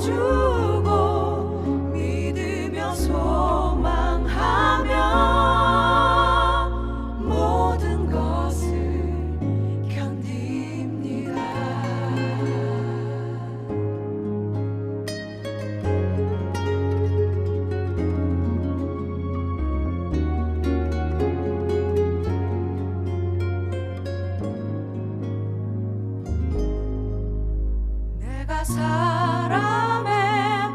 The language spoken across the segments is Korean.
퍼주고 믿으며 소망하며 모든 것을 견딥니다. 내가 사람의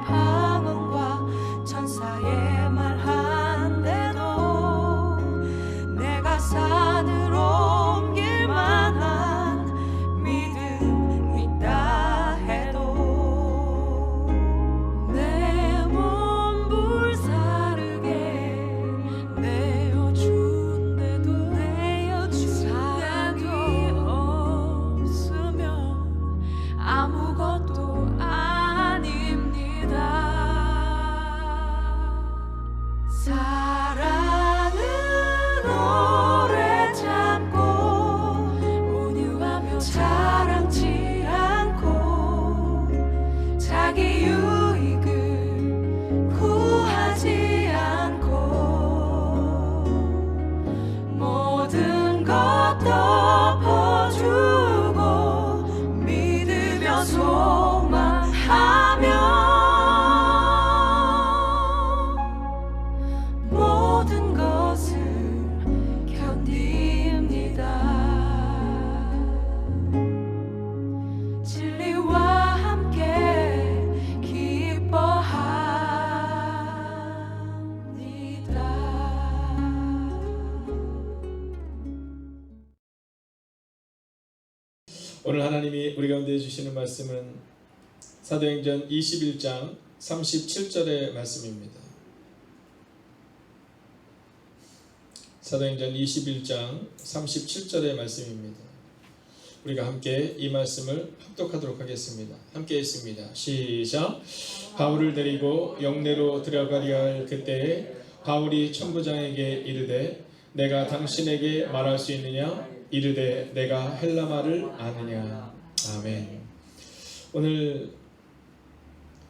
방언과 천사의 말한데도 내가 산을 옮길 만한 믿음 있다 해도 내 몸 불사르게 내어준데도 사랑이 없으면 아무것도 아닙니다. 사랑은 오래 참고 온유하며 자랑치 않고 자기 유익을 구하지 않고 모든 것 덮어주고 믿으며 소망하며 모든 것을 견딥니다. 진리와 함께 기뻐합니다. 오늘 하나님이 우리 가운데 주시는 말씀은 사도행전 21장 37절의 말씀입니다. 사도행전 21장 37절의 말씀입니다. 우리가 함께 이 말씀을 합독하도록 하겠습니다. 함께 했습니다. 시작. 바울을 데리고 영내로 들어가려 할 그때에 바울이 천부장에게 이르되 내가 당신에게 말할 수 있느냐? 이르되 내가 헬라말을 아느냐. 아멘. 오늘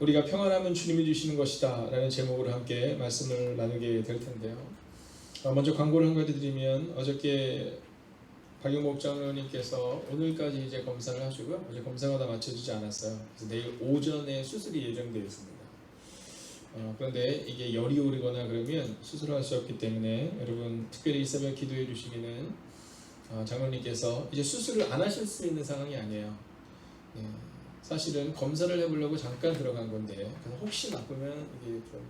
우리가 평안함은 주님이 주시는 것이다 라는 제목으로 함께 말씀을 나누게 될 텐데요. 먼저 광고를 한 가지 드리면 어저께 박용목 장로님께서 오늘까지 이제 검사를 하시고요. 어제 검사가 다 마쳐지지 않았어요. 그래서 내일 오전에 수술이 예정되어 있습니다. 그런데 이게 열이 오르거나 그러면 수술할 수 없기 때문에 여러분 특별히 이 새벽 기도해 주시기는 장로님께서 이제 수술을 안 하실 수 있는 상황이 아니에요. 네, 사실은 검사를 해보려고 잠깐 들어간 건데 그래서 혹시 나쁘면 이게 좀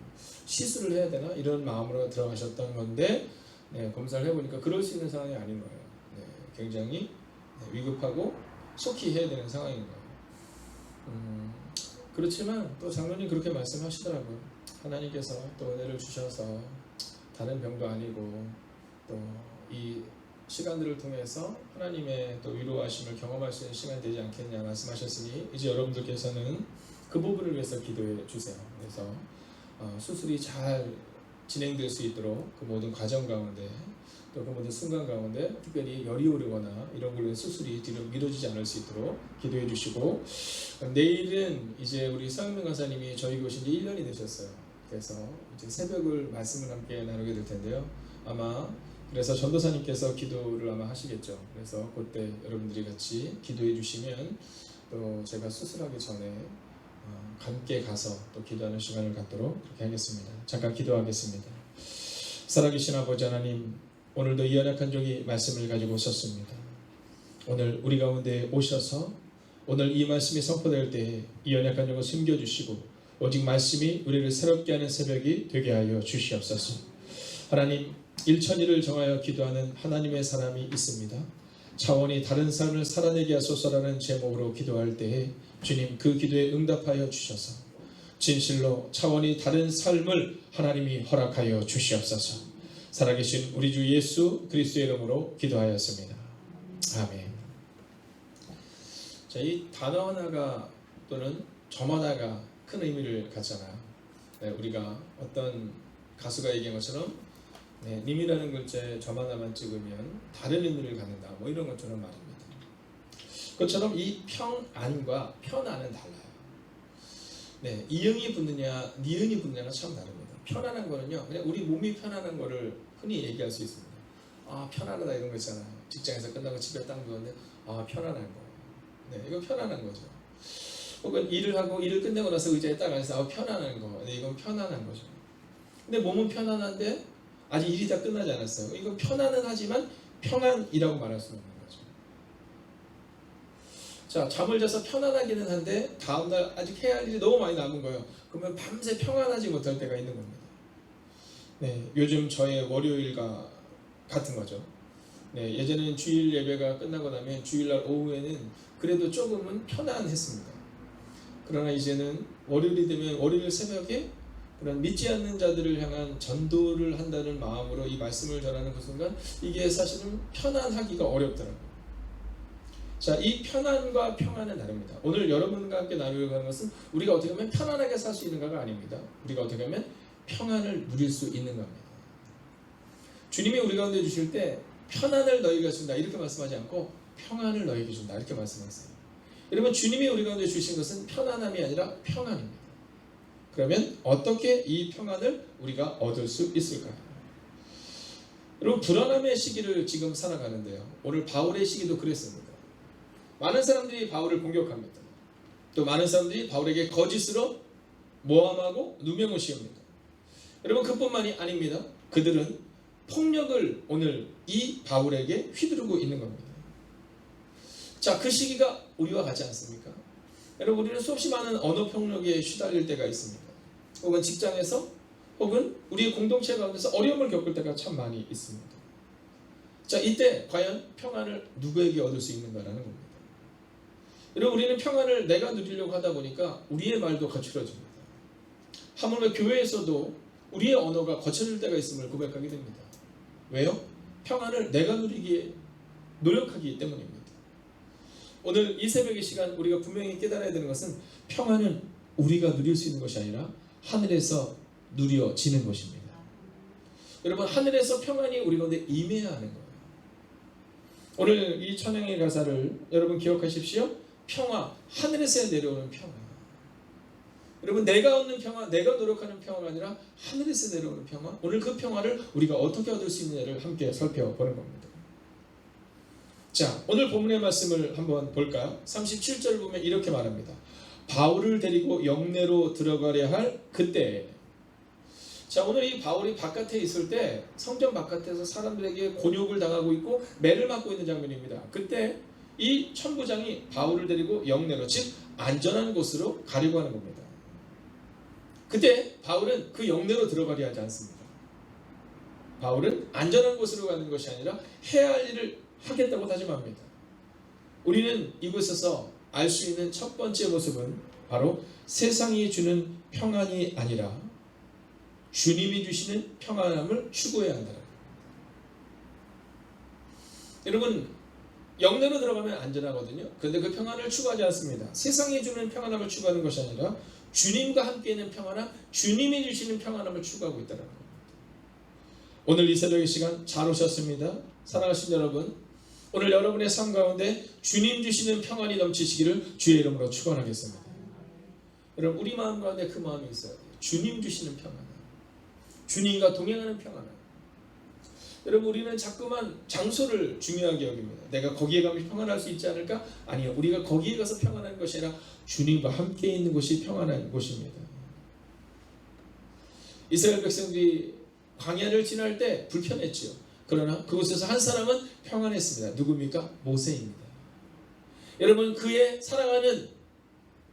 시술을 해야 되나 이런 마음으로 들어가셨던 건데 네, 검사를 해보니까 그럴 수 있는 상황이 아닌 거예요. 네, 굉장히 위급하고 속히 해야 되는 상황인 거예요. 그렇지만 또 장로님 그렇게 말씀하시더라고요. 하나님께서 또 은혜를 주셔서 다른 병도 아니고 또 이 시간들을 통해서 하나님의 또 위로하심을 경험할 수 있는 시간이 되지 않겠냐 말씀하셨으니 이제 여러분들께서는 그 부분을 위해서 기도해 주세요. 그래서 수술이 잘 진행될 수 있도록 그 모든 과정 가운데 또 그 모든 순간 가운데 특별히 열이 오르거나 이런 걸로 수술이 뒤로 미뤄지지 않을 수 있도록 기도해 주시고 내일은 이제 우리 서영민 강사님이 저희 오신 지 1년이 되셨어요. 그래서 이제 새벽을 말씀을 함께 나누게 될 텐데요. 아마 그래서 전도사님께서 기도를 아마 하시겠죠. 그래서 그때 여러분들이 같이 기도해 주시면 또 제가 수술하기 전에 함께 가서 또 기도하는 시간을 갖도록 그렇게 하겠습니다. 잠깐 기도하겠습니다. 살아계신 아버지 하나님, 오늘도 이 연약한 종이 말씀을 가지고 오셨습니다. 오늘 우리 가운데 오셔서 오늘 이 말씀이 선포될 때 이 연약한 종을 숨겨주시고 오직 말씀이 우리를 새롭게 하는 새벽이 되게 하여 주시옵소서. 하나님, 일천일을 정하여 기도하는 하나님의 사람이 있습니다. 차원이 다른 삶을 살아내게 하소서라는 제목으로 기도할 때에 주님 그 기도에 응답하여 주셔서 진실로 차원이 다른 삶을 하나님이 허락하여 주시옵소서. 살아계신 우리 주 예수 그리스도의 이름으로 기도하였습니다. 아멘. 자, 이 단어 하나가 또는 점 하나가 큰 의미를 갖잖아요. 네, 우리가 어떤 가수가 얘기한 것처럼 님이라는 글자에 점 하나만 찍으면 다른 의미를 갖는다, 뭐 이런 것처럼 말입니다. 그것처럼 이 평안과 편안은 달라요. 네, 이응이 붙느냐, 니은이 붙느냐가 참 다릅니다. 편안한 거는요, 그냥 우리 몸이 편안한 거를 흔히 얘기할 수 있습니다. 아, 편안하다 이런 거 있잖아요. 직장에서 끝나고 집에 딱 누웠는데, 아, 편안한 거. 네, 이거 편안한 거죠. 혹은 일을 하고 일을 끝내고 나서 의자에 딱 앉아서 아, 편안한 거. 네, 이건 편안한 거죠. 근데 몸은 편안한데 아직 일이 다 끝나지 않았어요. 이건 편안은 하지만 평안이라고 말할 수는 없는 거죠. 자, 잠을 자서 편안하기는 한데 다음날 아직 해야 할 일이 너무 많이 남은 거예요. 그러면 밤새 평안하지 못할 때가 있는 겁니다. 네, 요즘 저의 월요일과 같은 거죠. 네, 예전에는 주일 예배가 끝나고 나면 주일날 오후에는 그래도 조금은 편안했습니다. 그러나 이제는 월요일이 되면 월요일 새벽에 그런 믿지 않는 자들을 향한 전도를 한다는 마음으로 이 말씀을 전하는 그 순간 이게 사실은 편안하기가 어렵더라고요. 자, 이 편안과 평안은 다릅니다. 오늘 여러분과 함께 나누려고 하는 것은 우리가 어떻게 하면 편안하게 살 수 있는가가 아닙니다. 우리가 어떻게 하면 평안을 누릴 수 있는 겁니다. 주님이 우리 가운데 주실 때 편안을 너희에게 준다 이렇게 말씀하지 않고 평안을 너희에게 준다 이렇게 말씀하세요. 여러분, 주님이 우리 가운데 주신 것은 편안함이 아니라 평안입니다. 그러면 어떻게 이 평안을 우리가 얻을 수 있을까요? 여러분, 불안함의 시기를 지금 살아가는데요. 오늘 바울의 시기도 그랬습니다. 많은 사람들이 바울을 공격합니다. 또 많은 사람들이 바울에게 거짓으로 모함하고 누명을 씌웁니다. 여러분, 그뿐만이 아닙니다. 그들은 폭력을 오늘 이 바울에게 휘두르고 있는 겁니다. 자, 그 시기가 우리와 같지 않습니까? 여러분, 우리는 수없이 많은 언어 폭력에 시달릴 때가 있습니다. 혹은 직장에서 혹은 우리의 공동체 가운데서 어려움을 겪을 때가 참 많이 있습니다. 자, 이때 과연 평안을 누구에게 얻을 수 있는가라는 겁니다. 여러분, 우리는 평안을 내가 누리려고 하다 보니까 우리의 말도 거칠어집니다. 하물며 교회에서도 우리의 언어가 거쳐질 때가 있음을 고백하게 됩니다. 왜요? 평안을 내가 누리기에 노력하기 때문입니다. 오늘 이 새벽의 시간 우리가 분명히 깨달아야 되는 것은 평안은 우리가 누릴 수 있는 것이 아니라 하늘에서 누려지는 것입니다. 여러분, 하늘에서 평안이 우리 가운데 임해야 하는 거예요. 오늘 이 찬양의 가사를 여러분 기억하십시오. 평화, 하늘에서 내려오는 평화. 여러분, 내가 얻는 평화, 내가 노력하는 평화가 아니라 하늘에서 내려오는 평화. 오늘 그 평화를 우리가 어떻게 얻을 수 있느냐를 함께 살펴보는 겁니다. 자, 오늘 본문의 말씀을 한번 볼까요? 37절을 보면 이렇게 말합니다. 바울을 데리고 영내로 들어가려 할 그때. 자, 오늘 이 바울이 바깥에 있을 때 성전 바깥에서 사람들에게 곤욕을 당하고 있고 매를 맞고 있는 장면입니다. 그때 이 천부장이 바울을 데리고 영내로, 즉 안전한 곳으로 가려고 하는 겁니다. 그때 바울은 그 영내로 들어가려 하지 않습니다. 바울은 안전한 곳으로 가는 것이 아니라 해야 할 일을 하겠다고 다짐합니다. 우리는 이곳에서 알 수 있는 첫 번째 모습은 바로 세상이 주는 평안이 아니라 주님이 주시는 평안함을 추구해야 한다는 겁니다. 여러분, 영내로 들어가면 안전하거든요. 그런데 그 평안을 추구하지 않습니다. 세상이 주는 평안함을 추구하는 것이 아니라 주님과 함께 있는 평안함, 주님이 주시는 평안함을 추구하고 있다는 겁니다. 오늘 이 새벽의 시간 잘 오셨습니다. 사랑하신 여러분, 오늘 여러분의 삶 가운데 주님 주시는 평안이 넘치시기를 주의 이름으로 축원하겠습니다. 여러분, 우리 마음 가운데 그 마음이 있어야 돼요. 주님 주시는 평안함, 주님과 동행하는 평안함. 여러분, 우리는 자꾸만 장소를 중요하게 여깁니다. 내가 거기에 가면 평안할 수 있지 않을까? 아니요, 우리가 거기에 가서 평안한 것이 아니라 주님과 함께 있는 곳이 평안한 곳입니다. 이스라엘 백성들이 광야를 지날 때 불편했지요. 그러나 그곳에서 한 사람은 평안했습니다. 누굽니까? 모세입니다. 여러분, 그의 사랑하는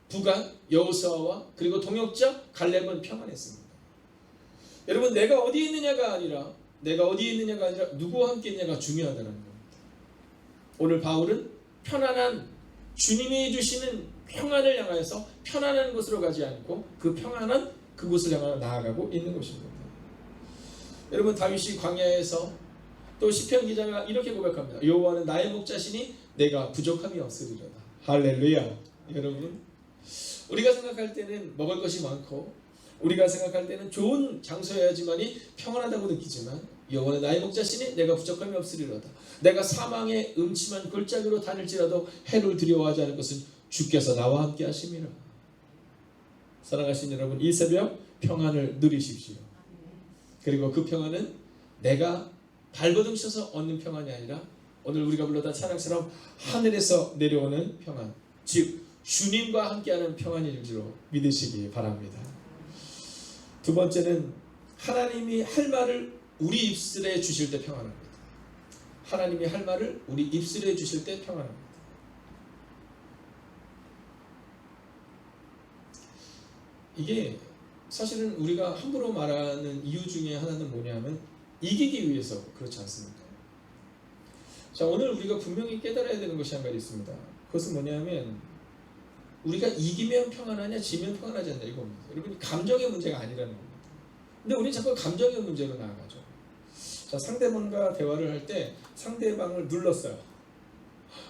부관 여호수아와 그리고 동역자 갈렙은 평안했습니다. 여러분, 내가 어디에 있느냐가 아니라 누구와 함께 있느냐가 중요하다는 겁니다. 오늘 바울은 편안한 주님이 주시는 평안을 향하여서 편안한 곳으로 가지 않고 그 평안한 그곳을 향하여 나아가고 있는 것입니다. 여러분, 다윗이 광야에서 또 시편 기자가 이렇게 고백합니다. 여호와는 나의 목자시니 내가 부족함이 없으리로다. 할렐루야. 여러분, 우리가 생각할 때는 먹을 것이 많고 우리가 생각할 때는 좋은 장소여야지만이 평안하다고 느끼지만 여호와는 나의 목자시니 내가 부족함이 없으리로다. 내가 사망의 음침한 골짜기로 다닐지라도 해를 두려워하지 않을 것은 주께서 나와 함께 하심이라. 사랑하신 여러분, 이 새벽 평안을 누리십시오. 그리고 그 평안은 내가 발버둥 쳐서 얻는 평안이 아니라 오늘 우리가 불렀던 찬양처럼 하늘에서 내려오는 평안, 즉 주님과 함께하는 평안일 줄로 믿으시기 바랍니다. 두 번째는 하나님이 할 말을 우리 입술에 주실 때 평안합니다. 하나님이 할 말을 우리 입술에 주실 때 평안합니다. 이게 사실은 우리가 함부로 말하는 이유 중에 하나는 뭐냐면 이기기 위해서 그렇지 않습니까? 자, 오늘 우리가 분명히 깨달아야 되는 것이 한 가지 있습니다. 그것은 뭐냐면 우리가 이기면 평안하냐 지면 평안하지 않냐 이겁니다. 여러분, 감정의 문제가 아니라는 겁니다. 근데 우리는 자꾸 감정의 문제로 나아가죠. 자, 상대방과 대화를 할 때 상대방을 눌렀어요.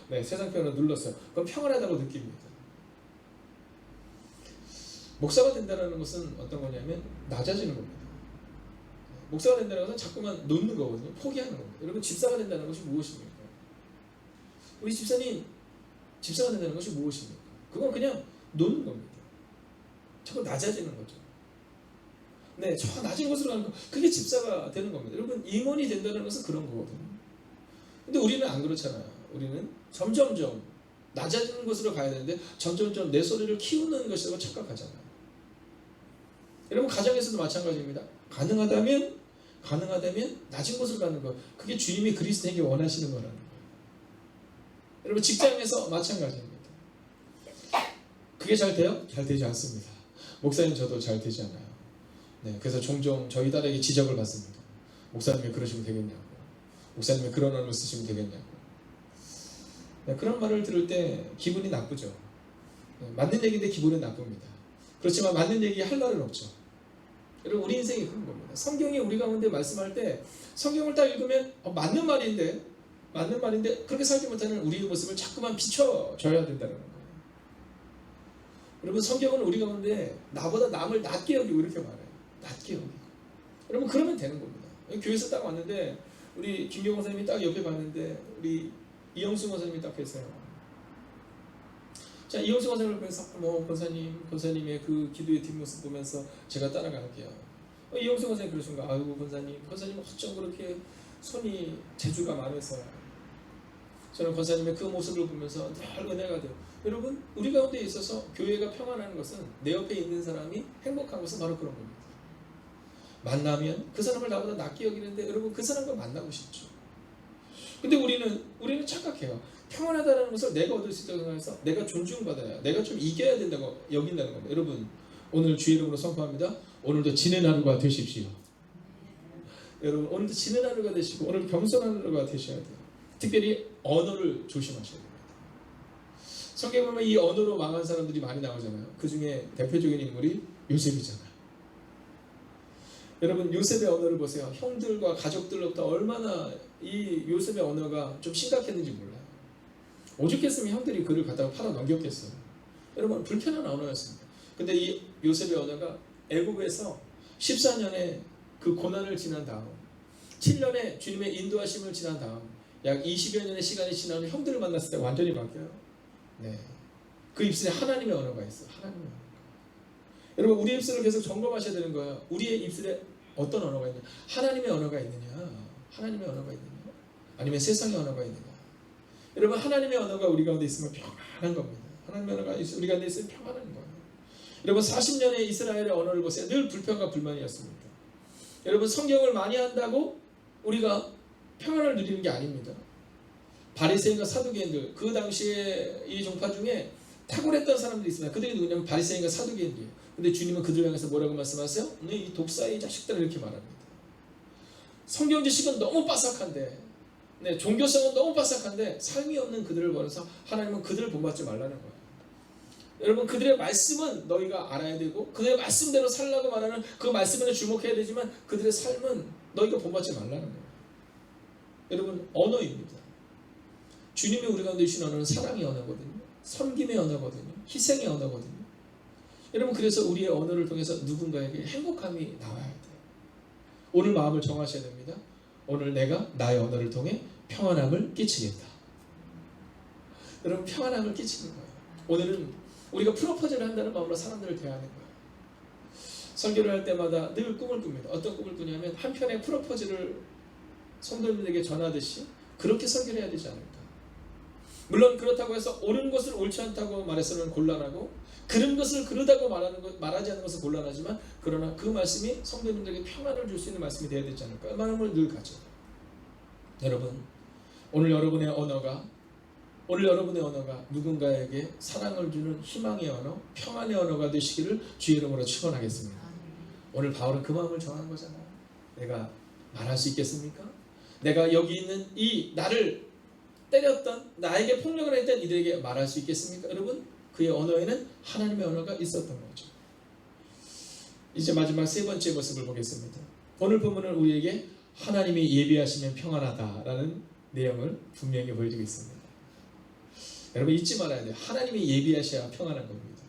네, 세상 표현으로 눌렀어요. 그럼 평안하다고 느낍니다. 목사가 된다는 것은 어떤 거냐면 낮아지는 겁니다. 목사가 된다는 것은 자꾸만 놓는 거거든요. 포기하는 겁니다. 여러분, 집사가 된다는 것이 무엇입니까? 우리 집사님, 집사가 된다는 것이 무엇입니까? 그건 그냥 놓는 겁니다. 자꾸 낮아지는 거죠. 네, 저 낮은 곳으로 가는 거, 그게 집사가 되는 겁니다. 여러분, 임원이 된다는 것은 그런 거거든요. 근데 우리는 안 그렇잖아요. 우리는 점점점 낮아지는 곳으로 가야 되는데 점점점 내 소리를 키우는 것이라고 착각하잖아요. 여러분, 가정에서도 마찬가지입니다. 가능하다면 낮은 곳으로 가는 것, 그게 주님이 그리스도에게 원하시는 거라는 거예요. 여러분, 직장에서 마찬가지입니다. 그게 잘 돼요? 잘 되지 않습니다. 목사님, 저도 잘 되지 않아요. 네, 그래서 종종 저희 딸에게 지적을 받습니다. 목사님이 그러시면 되겠냐고, 목사님이 그런 언어를 쓰시면 되겠냐고. 네, 그런 말을 들을 때 기분이 나쁘죠. 네, 맞는 얘기인데 기분은 나쁩니다. 그렇지만 맞는 얘기 할 말은 없죠. 여러분, 우리 인생이 그런 겁니다. 성경이 우리 가운데 말씀할 때 성경을 딱 읽으면 맞는 말인데 그렇게 살지 못하는 우리의 모습을 자꾸만 비춰줘야 된다는 거예요. 여러분, 성경은 우리 가운데 나보다 남을 낮게 여기고 이렇게 말해요. 낮게 여기고. 여러분, 그러면 되는 겁니다. 교회에서 딱 왔는데 우리 김경호 선생님이 딱 옆에 봤는데 우리 이영수 권사님이 딱 계세요. 자, 이영수 권사님을 보면서 권사님의 그 기도의 뒷모습 보면서 제가 따라갈게요. 이영수 권사님 그러신 거예요. 아이고, 권사님 어쩜 그렇게 손이 재주가 많으세요. 저는 권사님의 그 모습을 보면서 늘 은혜가 돼요. 여러분, 우리 가운데 있어서 교회가 평안한 것은 내 옆에 있는 사람이 행복한 것은 바로 그런 겁니다. 만나면 그 사람을 나보다 낮게 여기는데 여러분, 그 사람과 만나고 싶죠. 근데 우리는 착각해요. 평안하다는 것을 내가 얻을 수 있다고 생각해서 내가 존중받아야, 내가 좀 이겨야 된다고 여긴다는 겁니다. 여러분, 오늘 주의 이름으로 선포합니다. 오늘도 지는 하루가 되십시오. 여러분, 오늘도 지는 하루가 되시고 오늘 겸손한 하루가 되셔야 돼요. 특별히 언어를 조심하셔야 됩니다. 성경에 보면 이 언어로 망한 사람들이 많이 나오잖아요. 그 중에 대표적인 인물이 요셉이잖아요. 여러분, 요셉의 언어를 보세요. 형들과 가족들로부터 얼마나 이 요셉의 언어가 좀 심각했는지 몰라요. 오죽했으면 형들이 그를 갖다가 팔아 넘겼겠어요. 여러분, 불편한 언어였습니다. 근데 이 요셉의 언어가 애국에서 14년의 그 고난을 지난 다음 7년의 주님의 인도하심을 지난 다음 약 20여 년의 시간이 지난 후 형들을 만났을 때 완전히 바뀌어요. 네, 그 입술에 하나님의 언어가 있어요. 하나님의 언어가. 여러분, 우리 입술을 계속 점검하셔야 되는 거예요. 우리의 입술에 어떤 언어가 있느냐? 하나님의 언어가 있느냐? 하나님의 언어가 있느냐? 아니면 세상의 언어가 있느냐? 여러분, 하나님의 언어가 우리 가운데 있으면 평안한 겁니다. 하나님의 언어가 우리 가운데 있으면 평안한 거예요. 여러분, 40년의 이스라엘의 언어를 보세요. 늘 불평과 불만이었습니다. 여러분, 성경을 많이 한다고 우리가 평안을 누리는 게 아닙니다. 바리새인과 사두개인들, 그 당시에 이 종파 중에 탁월했던 사람들이 있습니다. 그들이 누구냐면 바리새인과 사두개인들이에요. 근데 주님은 그들을 향해서 뭐라고 말씀하세요? 이 독사의 자식들을 이렇게 말합니다. 성경 지식은 너무 빠삭한데, 네, 종교성은 너무 빠삭한데 삶이 없는 그들을 보면서 하나님은 그들을 본받지 말라는 거예요. 여러분, 그들의 말씀은 너희가 알아야 되고 그들의 말씀대로 살라고 말하는 그 말씀에 주목해야 되지만 그들의 삶은 너희가 본받지 말라는 거예요. 여러분, 언어입니다. 주님이 우리 가운데 주신 언어는 사랑의 언어거든요. 섬김의 언어거든요. 희생의 언어거든요. 여러분, 그래서 우리의 언어를 통해서 누군가에게 행복함이 나와야 돼요. 오늘 마음을 정하셔야 됩니다. 오늘 내가 나의 언어를 통해 평안함을 끼치겠다. 여러분, 평안함을 끼치는 거예요. 오늘은 우리가 프로포즈를 한다는 마음으로 사람들을 대하는 거예요. 설교를 할 때마다 늘 꿈을 꿉니다. 어떤 꿈을 꾸냐면 한 편의 프로포즈를 성도님들에게 전하듯이 그렇게 설교를 해야 되지 않을까. 물론 그렇다고 해서 옳은 것을 옳지 않다고 말해서는 곤란하고 그런 것을 그르다고 말하지 않는 것은 곤란하지만 그러나 그 말씀이 성도님들에게 평안을 줄 수 있는 말씀이 되어야 되지 않을까. 이 마음을 늘 가져요. 여러분, 오늘 여러분의 언어가 누군가에게 사랑을 주는 희망의 언어, 평안의 언어가 되시기를 주의 이름으로 축원하겠습니다. 오늘 바울은 그 마음을 전하는 거잖아요. 내가 말할 수 있겠습니까? 내가 여기 있는 이 나를 때렸던, 나에게 폭력을 했던 이들에게 말할 수 있겠습니까? 여러분, 그의 언어에는 하나님의 언어가 있었던 거죠. 이제 마지막 세 번째 모습을 보겠습니다. 오늘 본문은 우리에게 하나님이 예비하시면 평안하다라는 내용을 분명히 보여주고 있습니다. 여러분 잊지 말아야 돼요. 하나님이 예비하셔야 평안한 겁니다.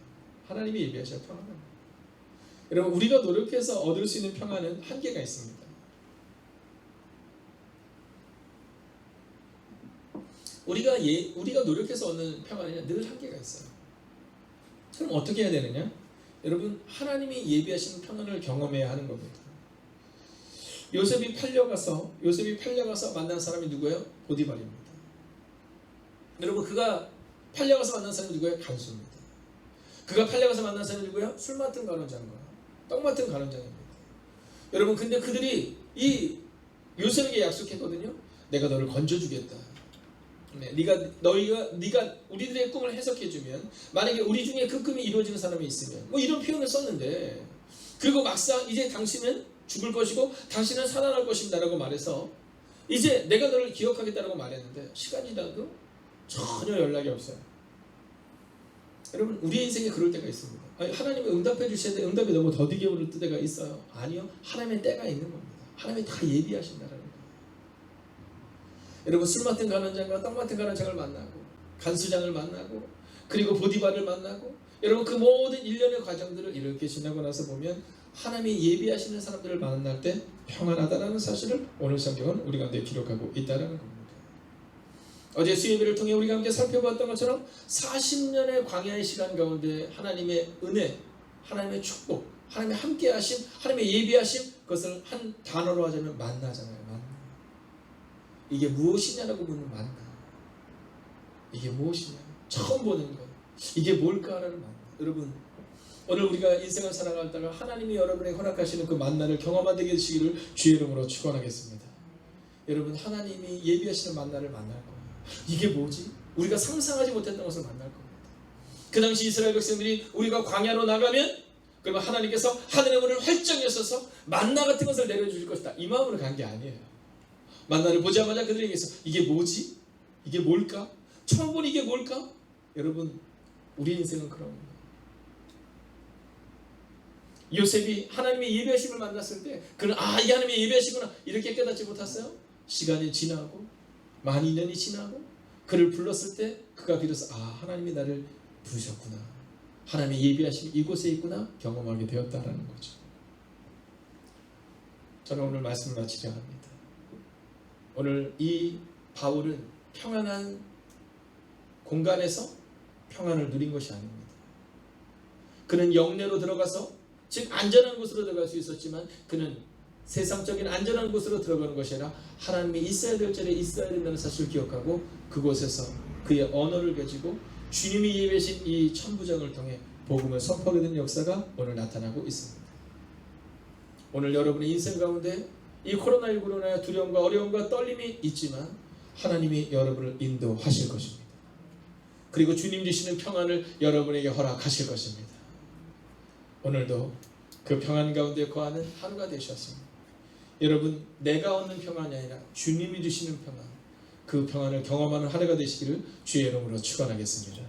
하나님이 예비하셔야 평안한 겁니다. 여러분 우리가 노력해서 얻을 수 있는 평안은 한계가 있습니다. 우리가 노력해서 얻는 평안에는 늘 한계가 있어요. 그럼 어떻게 해야 되느냐? 여러분 하나님이 예비하시는 평안을 경험해야 하는 겁니다. 요셉이 팔려가서 만난 사람이 누구예요? 보디발입니다. 여러분 그가 팔려가서 만난 사람이 누구예요? 간수입니다. 그가 팔려가서 만난 사람이 누구예요? 술 맡은 가론장과 떡 맡은 가론장입니다. 여러분 근데 그들이 이 요셉에게 약속했거든요. 내가 너를 건져주겠다. 네가 우리들의 꿈을 해석해주면 만약에 우리 중에 그 꿈이 이루어지는 사람이 있으면 뭐 이런 표현을 썼는데 그리고 막상 이제 당신은 죽을 것이고 당신은 살아날 것입니다 라고 말해서 이제 내가 너를 기억하겠다라고 말했는데 시간이 지나도 전혀 연락이 없어요. 여러분 우리의 인생에 그럴 때가 있습니다. 아니, 하나님이 응답해 주셔야 돼. 응답이 너무 더디게 오를 때가 있어요. 아니요. 하나님의 때가 있는 겁니다. 하나님이 다 예비하신다라는 거예요. 여러분 술 맡은 간원장과 떡 맡은 간원장을 만나고 간수장을 만나고 그리고 보디발을 만나고 여러분 그 모든 일련의 과정들을 이렇게 지나고 나서 보면 하나님이 예비하시는 사람들을 만날 때 평안하다라는 사실을 오늘 성경은 우리 가운데 기록하고 있다는 겁니다. 어제 수요일을 통해 우리가 함께 살펴보았던 것처럼 40년의 광야의 시간 가운데 하나님의 은혜, 하나님의 축복, 하나님의 함께하심, 하나님의 예비하심 그것을 한 단어로 하자면 만나잖아요. 만나. 이게 무엇이냐라고 묻는 만나. 이게 무엇이냐? 처음 보는 것. 이게 뭘까라는 만나. 여러분 오늘 우리가 인생을 살아가다가 하나님이 여러분에게 허락하시는 그 만나를 경험하게 되시기를 주의 이름으로 축원하겠습니다. 여러분 하나님이 예비하시는 만나를 만날 거예요. 이게 뭐지? 우리가 상상하지 못했던 것을 만날 겁니다. 그 당시 이스라엘 백성들이 우리가 광야로 나가면 그러면 하나님께서 하늘의 문을 활짝 여셔서 만나 같은 것을 내려주실 것이다. 이 마음으로 간 게 아니에요. 만나를 보자마자 그들에게서 이게 뭐지? 이게 뭘까? 처음 본 이게 뭘까? 여러분 우리 인생은 그런 겁니다. 요셉이 하나님의 예배하심을 만났을 때 그는 이게 하나님의 예배하시구나 이렇게 깨닫지 못했어요. 시간이 지나고 많은 년이 지나고 그를 불렀을 때 그가 비로소 하나님이 나를 부르셨구나. 하나님의 예배하심이 이곳에 있구나 경험하게 되었다라는 거죠. 저는 오늘 말씀을 마치려 합니다. 오늘 이 바울은 평안한 공간에서 평안을 누린 것이 아닙니다. 그는 영내로 들어가서 즉 안전한 곳으로 들어갈 수 있었지만 그는 세상적인 안전한 곳으로 들어가는 것이 아니라 하나님이 있어야 될 자리에 있어야 된다는 사실을 기억하고 그곳에서 그의 언어를 가지고 주님이 예배하신 이 천부장을 통해 복음을 선포하게 된 역사가 오늘 나타나고 있습니다. 오늘 여러분의 인생 가운데 이 코로나19로 인하여 두려움과 어려움과 떨림이 있지만 하나님이 여러분을 인도하실 것입니다. 그리고 주님 주시는 평안을 여러분에게 허락하실 것입니다. 오늘도 그 평안 가운데 거하는 하루가 되셨습니다. 여러분 내가 얻는 평안이 아니라 주님이 주시는 평안 그 평안을 경험하는 하루가 되시기를 주의 이름으로 축원하겠습니다.